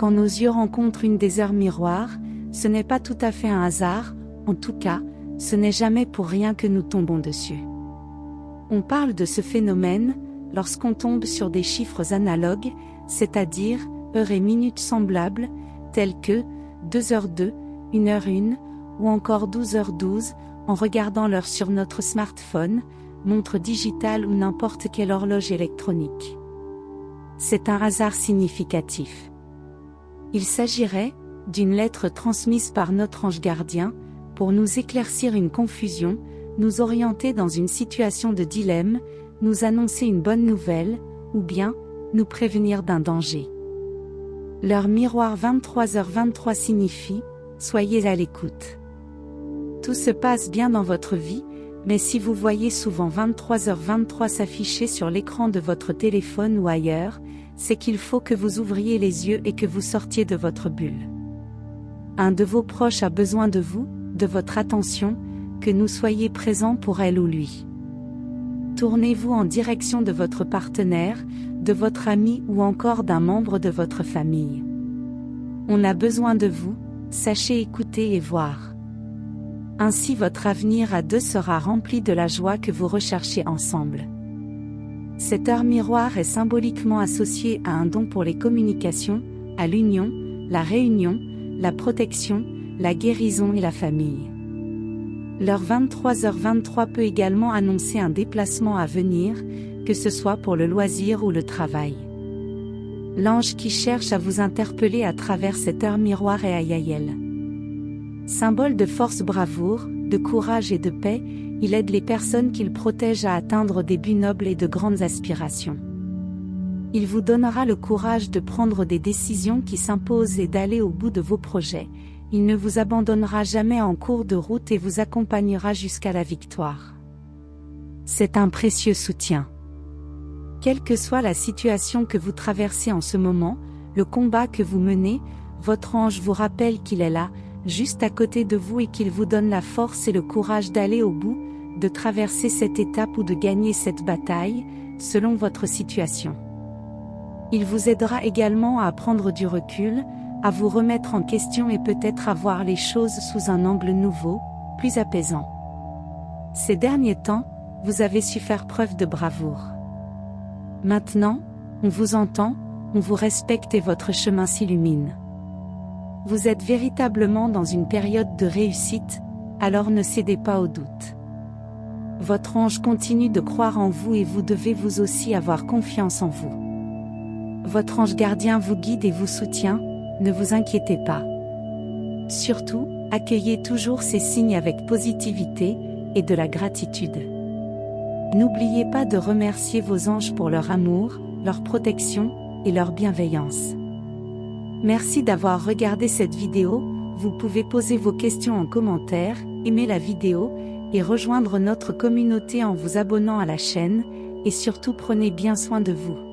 Quand nos yeux rencontrent une des heures miroirs, ce n'est pas tout à fait un hasard, en tout cas, ce n'est jamais pour rien que nous tombons dessus. On parle de ce phénomène lorsqu'on tombe sur des chiffres analogues, c'est-à-dire heures et minutes semblables, tels que 2h02, 1h01, ou encore 12h12, en regardant l'heure sur notre smartphone, montre digitale ou n'importe quelle horloge électronique. C'est un hasard significatif. Il s'agirait d'une lettre transmise par notre ange gardien, pour nous éclaircir une confusion, nous orienter dans une situation de dilemme, nous annoncer une bonne nouvelle, ou bien, nous prévenir d'un danger. L'heure miroir 23h23 signifie, soyez à l'écoute. Tout se passe bien dans votre vie, mais si vous voyez souvent 23h23 s'afficher sur l'écran de votre téléphone ou ailleurs, c'est qu'il faut que vous ouvriez les yeux et que vous sortiez de votre bulle. Un de vos proches a besoin de vous, de votre attention, que nous soyez présents pour elle ou lui. Tournez-vous en direction de votre partenaire, de votre ami ou encore d'un membre de votre famille. On a besoin de vous, sachez écouter et voir. Ainsi votre avenir à deux sera rempli de la joie que vous recherchez ensemble. Cette heure miroir est symboliquement associée à un don pour les communications, à l'union, la réunion, la protection, la guérison et la famille. L'heure 23h23 peut également annoncer un déplacement à venir, que ce soit pour le loisir ou le travail. L'ange qui cherche à vous interpeller à travers cette heure miroir est Ayael. Symbole de force, bravoure, de courage et de paix, il aide les personnes qu'il protège à atteindre des buts nobles et de grandes aspirations. Il vous donnera le courage de prendre des décisions qui s'imposent et d'aller au bout de vos projets. Il ne vous abandonnera jamais en cours de route et vous accompagnera jusqu'à la victoire. C'est un précieux soutien. Quelle que soit la situation que vous traversez en ce moment, le combat que vous menez, votre ange vous rappelle qu'il est là, juste à côté de vous et qu'il vous donne la force et le courage d'aller au bout, de traverser cette étape ou de gagner cette bataille, selon votre situation. Il vous aidera également à prendre du recul, à vous remettre en question et peut-être à voir les choses sous un angle nouveau, plus apaisant. Ces derniers temps, vous avez su faire preuve de bravoure. Maintenant, on vous entend, on vous respecte et votre chemin s'illumine. Vous êtes véritablement dans une période de réussite, alors ne cédez pas au doute. Votre ange continue de croire en vous et vous devez vous aussi avoir confiance en vous. Votre ange gardien vous guide et vous soutient, ne vous inquiétez pas. Surtout, accueillez toujours ces signes avec positivité et de la gratitude. N'oubliez pas de remercier vos anges pour leur amour, leur protection et leur bienveillance. Merci d'avoir regardé cette vidéo, vous pouvez poser vos questions en commentaire, aimer la vidéo, et rejoindre notre communauté en vous abonnant à la chaîne, et surtout prenez bien soin de vous.